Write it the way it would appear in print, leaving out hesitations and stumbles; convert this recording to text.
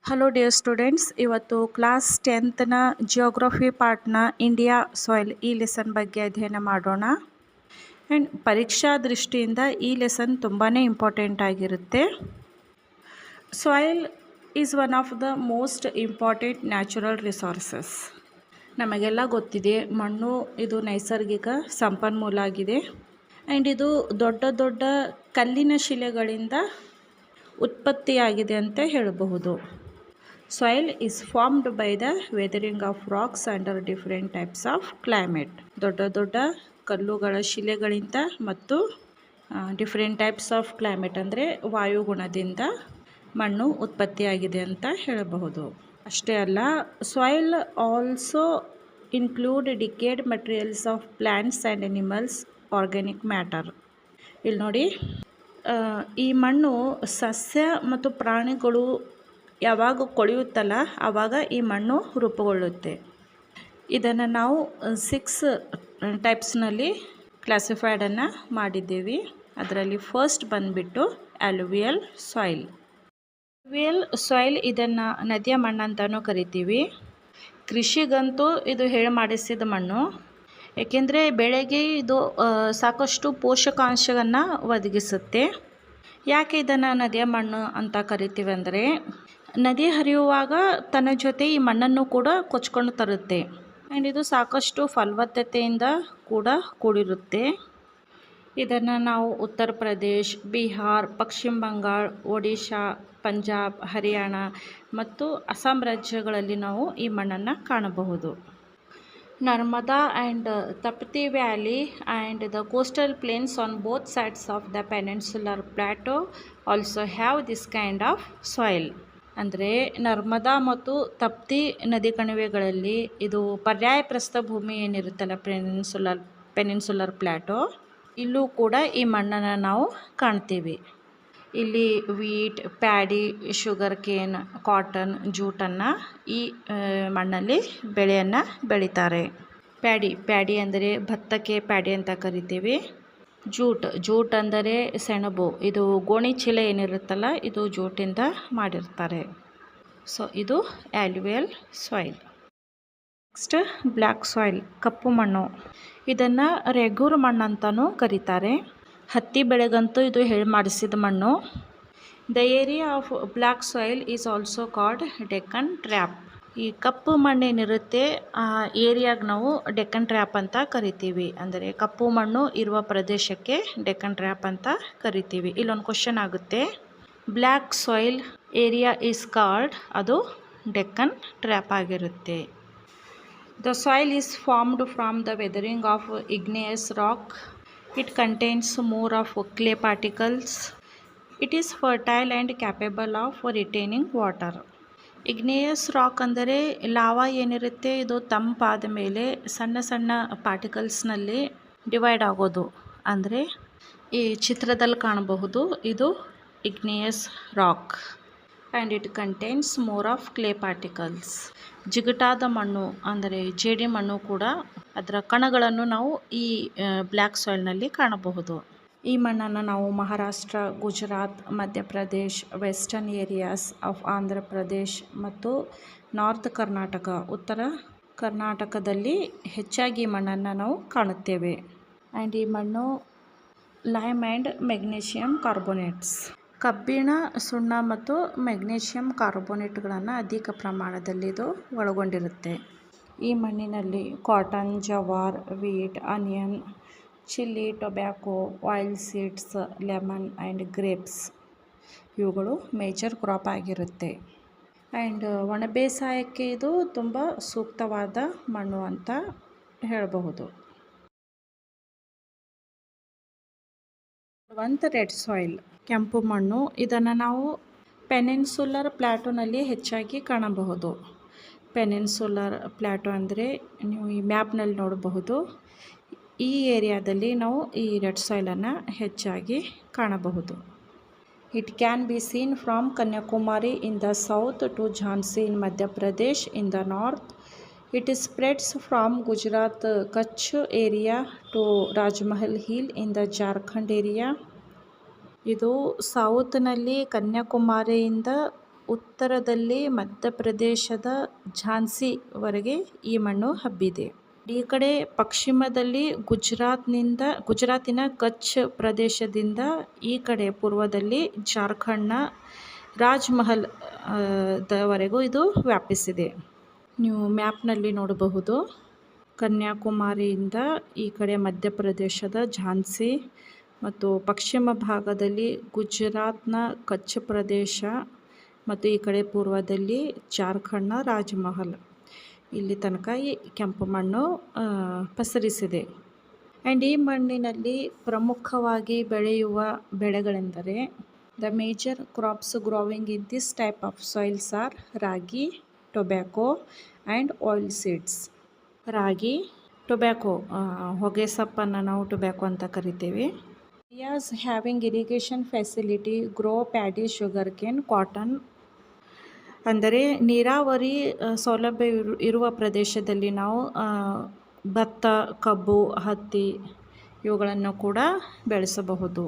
Hello dear students, ಇವತ್ತು class 10ನ geography ಪಾರ್ಟ್ನ India soil ಈ lesson ಬಗ್ಗೆ ಅಧ್ಯಯನ ಮಾಡೋಣ. ಆ್ಯಂಡ್ ಪರೀಕ್ಷಾ ದೃಷ್ಟಿಯಿಂದ ಈ ಲೆಸನ್ ತುಂಬಾ ಇಂಪಾರ್ಟೆಂಟ್ ಆಗಿರುತ್ತೆ. Soil is one of the most important natural resources. ನಮಗೆಲ್ಲ ಗೊತ್ತಿದೆ, ಮಣ್ಣು ಇದು ನೈಸರ್ಗಿಕ ಸಂಪನ್ಮೂಲ ಆಗಿದೆ. ಆ್ಯಂಡ್ ಇದು ದೊಡ್ಡ ದೊಡ್ಡ ಕಲ್ಲಿನ ಶಿಲೆಗಳಿಂದ ಉತ್ಪತ್ತಿಯಾಗಿದೆ ಅಂತ ಹೇಳಬಹುದು. Soil is formed by the weathering of rocks under different types of climate. ದೊಡ್ಡ ದೊಡ್ಡ ಕಲ್ಲುಗಳ ಶಿಲೆಗಳಿಂದ ಮತ್ತು ಡಿಫ್ರೆಂಟ್ ಟೈಪ್ಸ್ ಆಫ್ ಕ್ಲೈಮೇಟ್ ಅಂದರೆ ವಾಯುಗುಣದಿಂದ ಮಣ್ಣು ಉತ್ಪತ್ತಿಯಾಗಿದೆ ಅಂತ ಹೇಳಬಹುದು. ಅಷ್ಟೇ ಅಲ್ಲ, soil also include decade materials of plants and animals organic matter. ಇಲ್ಲಿ ನೋಡಿ, ಈ ಮಣ್ಣು ಸಸ್ಯ ಮತ್ತು ಪ್ರಾಣಿಗಳು ಯಾವಾಗ ಕೊಳೆಯುತ್ತಲ್ಲ ಆವಾಗ ಈ ಮಣ್ಣು ರೂಪುಗೊಳ್ಳುತ್ತೆ. ಇದನ್ನು ನಾವು 6 ಟೈಪ್ಸ್ನಲ್ಲಿ ಕ್ಲಾಸಿಫೈಡನ್ನು ಮಾಡಿದ್ದೀವಿ. ಅದರಲ್ಲಿ ಫಸ್ಟ್ ಬಂದುಬಿಟ್ಟು ಅಲುವಿಯಲ್ ಸಾಯಿಲ್. ಅಲುವಿಯಲ್ ಸಾಯಿಲ್ ಇದನ್ನು ನದಿಯ ಮಣ್ಣು ಅಂತಲೂ ಕರಿತೀವಿ. ಕೃಷಿಗಂತೂ ಇದು ಹೇಳಿ ಮಾಡಿಸಿದ ಮಣ್ಣು, ಏಕೆಂದರೆ ಬೆಳೆಗೆ ಇದು ಸಾಕಷ್ಟು ಪೋಷಕಾಂಶವನ್ನು ಒದಗಿಸುತ್ತೆ. ಯಾಕೆ ಇದನ್ನು ನದಿಯ ಮಣ್ಣು ಅಂತ ಕರಿತೀವಿ ಅಂದರೆ, ನದಿ ಹರಿಯುವಾಗ ತನ್ನ ಜೊತೆ ಈ ಮಣ್ಣನ್ನು ಕೂಡ ಕೊಚ್ಕೊಂಡು ತರುತ್ತೆ. ಆ್ಯಂಡ್ ಇದು ಸಾಕಷ್ಟು ಫಲವತ್ತತೆಯಿಂದ ಕೂಡ ಕೂಡಿರುತ್ತೆ. ಇದನ್ನು ನಾವು ಉತ್ತರ ಪ್ರದೇಶ್, ಬಿಹಾರ್, ಪಶ್ಚಿಮ ಬಂಗಾಳ, ಒಡಿಶಾ, ಪಂಜಾಬ್, ಹರಿಯಾಣ ಮತ್ತು ಅಸ್ಸಾಂ ರಾಜ್ಯಗಳಲ್ಲಿ ನಾವು ಈ ಮಣ್ಣನ್ನು ಕಾಣಬಹುದು. Narmada and Tapti valley and the coastal plains on both sides of the peninsular plateau also have this kind of soil. ಅಂದರೆ ನರ್ಮದಾ ಮತ್ತು ತಪ್ತಿ ನದಿ ಕಣಿವೆಗಳಲ್ಲಿ ಇದು ಪರ್ಯಾಯ ಪ್ರಸ್ಥಭೂಮಿ ಏನಿರುತ್ತಲ್ಲ, ಪೆನಿನ್ಸುಲರ್ ಪ್ಲಾಟೋ, ಇಲ್ಲೂ ಕೂಡ ಈ ಮಣ್ಣನ್ನು ನಾವು ಕಾಣ್ತೀವಿ. ಇಲ್ಲಿ wheat, paddy, sugar cane, cotton, ಜೂಟನ್ನು ಈ ಮಣ್ಣಲ್ಲಿ ಬೆಳೆಯನ್ನು ಬೆಳೀತಾರೆ. ಪ್ಯಾಡಿ ಅಂದರೆ ಭತ್ತಕ್ಕೆ ಪ್ಯಾಡಿ ಅಂತ ಕರಿತೀವಿ. ಜೂಟ್ ಅಂದರೆ ಸೆಣಬು, ಇದು ಗೋಣಿ ಚೀಲ ಏನಿರುತ್ತಲ್ಲ ಇದು ಜೂಟಿಂದ ಮಾಡಿರ್ತಾರೆ. ಸೊ ಇದು alluvial soil. Next black soil, ಕಪ್ಪು ಮಣ್ಣು. ಇದನ್ನು ರೆಗೂರ್ ಮಣ್ಣು ಅಂತಲೂ ಕರೀತಾರೆ. ಹತ್ತಿ ಬೆಳೆಗಂತೂ ಇದು ಹೇಳಿ ಮಾಡಿಸಿದ ಮಣ್ಣು. The area of black soil is also called Deccan trap. ಈ ಕಪ್ಪು ಮಣ್ಣೇನಿರುತ್ತೆ ಆ ಏರಿಯಾಗೆ ನಾವು ಡೆಕ್ಕನ್ ಟ್ರ್ಯಾಪ್ ಅಂತ ಕರಿತೀವಿ. ಅಂದರೆ ಕಪ್ಪು ಮಣ್ಣು ಇರುವ ಪ್ರದೇಶಕ್ಕೆ ಡೆಕ್ಕನ್ ಟ್ರ್ಯಾಪ್ ಅಂತ ಕರಿತೀವಿ. ಇಲ್ಲೊಂದು ಕ್ವಶನ್ ಆಗುತ್ತೆ, black soil area is called, ಅದು ಡೆಕ್ಕನ್ ಟ್ರ್ಯಾಪ್ ಆಗಿರುತ್ತೆ. The soil is formed from the weathering of igneous rock. It contains more of clay particles. It is fertile and capable of retaining water. Igneous rock ಅಂದರೆ lava ಏನಿರುತ್ತೆ ಇದು ತಂಪಾದ ಮೇಲೆ ಸಣ್ಣ ಸಣ್ಣ ಪಾರ್ಟಿಕಲ್ಸ್ನಲ್ಲಿ divide ಆಗೋದು. ಅಂದರೆ ಈ ಚಿತ್ರದಲ್ಲಿ ಕಾಣಬಹುದು, ಇದು igneous rock and it contains more of clay particles. ಜಿಗುಟಾದ ಮಣ್ಣು ಅಂದರೆ ಜೇಡಿ ಮಣ್ಣು ಕೂಡ, ಅದರ ಕಣಗಳನ್ನು ನಾವು ಈ ಬ್ಲ್ಯಾಕ್ ಸಾಯಿಲ್ನಲ್ಲಿ ಕಾಣಬಹುದು. ಈ ಮಣ್ಣನ್ನು ನಾವು Maharashtra, Gujarat, Madhya Pradesh, western areas of Andhra Pradesh ಮತ್ತು ನಾರ್ತ್ ಕರ್ನಾಟಕ, ಉತ್ತರ ಕರ್ನಾಟಕದಲ್ಲಿ ಹೆಚ್ಚಾಗಿ ಈ ಮಣ್ಣನ್ನು ನಾವು ಕಾಣುತ್ತೇವೆ. ಆ್ಯಂಡ್ ಈ ಮಣ್ಣು ಲೈಮ್ ಆ್ಯಂಡ್ ಮೆಗ್ನೀಷಿಯಮ್ ಕಾರ್ಬೋನೇಟ್ಸ್, ಕಬ್ಬಿಣ, ಸುಣ್ಣ ಮತ್ತು ಮೆಗ್ನೀಷಿಯಮ್ ಕಾರ್ಬೋನೇಟ್ಗಳನ್ನು ಅಧಿಕ ಪ್ರಮಾಣದಲ್ಲಿ ಇದು ಒಳಗೊಂಡಿರುತ್ತೆ. ಈ ಮಣ್ಣಿನಲ್ಲಿ cotton, jowar, wheat, onion, chilli, tobacco, oil seeds, lemon and grapes ಇವುಗಳು ಮೇಜರ್ ಕ್ರಾಪ್ ಆಗಿರುತ್ತೆ. ಆ್ಯಂಡ್ ಒಣ ಬೇಸಾಯಕ್ಕೆ ಇದು ತುಂಬ ಸೂಕ್ತವಾದ ಮಣ್ಣು ಅಂತ ಹೇಳಬಹುದು. ಒಂದು ರೆಡ್ ಸಾಯಿಲ್, ಕೆಂಪು ಮಣ್ಣು. ಇದನ್ನು ನಾವು ಪೆನಿನ್ಸುಲರ್ ಪ್ಲಾಟೋನಲ್ಲಿ ಹೆಚ್ಚಾಗಿ ಕಾಣಬಹುದು. ಪೆನಿನ್ಸುಲರ್ ಪ್ಲಾಟೋ ಅಂದರೆ ನೀವು ಈ ಮ್ಯಾಪ್ನಲ್ಲಿ ನೋಡಬಹುದು. ಈ ಏರಿಯಾದಲ್ಲಿ ನಾವು ಈ ರೆಡ್ ಸಾಯಿಲನ್ನು ಹೆಚ್ಚಾಗಿ ಕಾಣಬಹುದು. It can be seen from Kanyakumari in the south to Jhansi in Madhya Pradesh in the north. It spreads from Gujarat Kutch area to Rajmahal hill in the Jharkhand area. ಇದು ಸೌತ್ನಲ್ಲಿ ಕನ್ಯಾಕುಮಾರಿಯಿಂದ ಉತ್ತರದಲ್ಲಿ ಮಧ್ಯಪ್ರದೇಶದ ಝಾನ್ಸಿವರೆಗೆ ಈ ಮಣ್ಣು ಹಬ್ಬಿದೆ. ಈ ಕಡೆ ಪಶ್ಚಿಮದಲ್ಲಿ ಗುಜರಾತಿನ ಕಚ್ ಪ್ರದೇಶದಿಂದ ಈ ಕಡೆ ಪೂರ್ವದಲ್ಲಿ ಜಾರ್ಖಂಡ್ನ ರಾಜ್ಮಹಲ್ ದವರೆಗೂ ಇದು ವ್ಯಾಪಿಸಿದೆ. ನೀವು ಮ್ಯಾಪ್ನಲ್ಲಿ ನೋಡಬಹುದು. ಕನ್ಯಾಕುಮಾರಿಯಿಂದ ಈ ಕಡೆ ಮಧ್ಯಪ್ರದೇಶದ ಝಾನ್ಸಿ ಮತ್ತು ಪಶ್ಚಿಮ ಭಾಗದಲ್ಲಿ ಗುಜರಾತ್ನ ಕಚ್ ಪ್ರದೇಶ ಮತ್ತು ಈ ಕಡೆ ಪೂರ್ವದಲ್ಲಿ ಜಾರ್ಖಂಡ್ನ ರಾಜ್ಮಹಲ್ ಇಲ್ಲಿ ತನಕ ಈ ಕೆಂಪು ಮಣ್ಣು ಪಸರಿಸಿದೆ. ಆ್ಯಂಡ್ ಈ ಮಣ್ಣಿನಲ್ಲಿ ಪ್ರಮುಖವಾಗಿ ಬೆಳೆಯುವ ಬೆಳೆಗಳೆಂದರೆ the major crops growing in this type of soils are ragi, tobacco and oil seeds. Ragi, tobacco, ಹೊಗೆ ಸೊಪ್ಪನ್ನು ನಾವು ಟೊಬ್ಯಾಕೊ ಅಂತ ಕರಿತೇವೆ. Areas having irrigation facility grow paddy, sugar cane, cotton. ಅಂದರೆ ನೀರಾವರಿ ಸೌಲಭ್ಯ ಇರುವ ಪ್ರದೇಶದಲ್ಲಿ ನಾವು ಭತ್ತ, ಕಬ್ಬು, ಹತ್ತಿ ಇವುಗಳನ್ನು ಕೂಡ ಬೆಳೆಸಬಹುದು.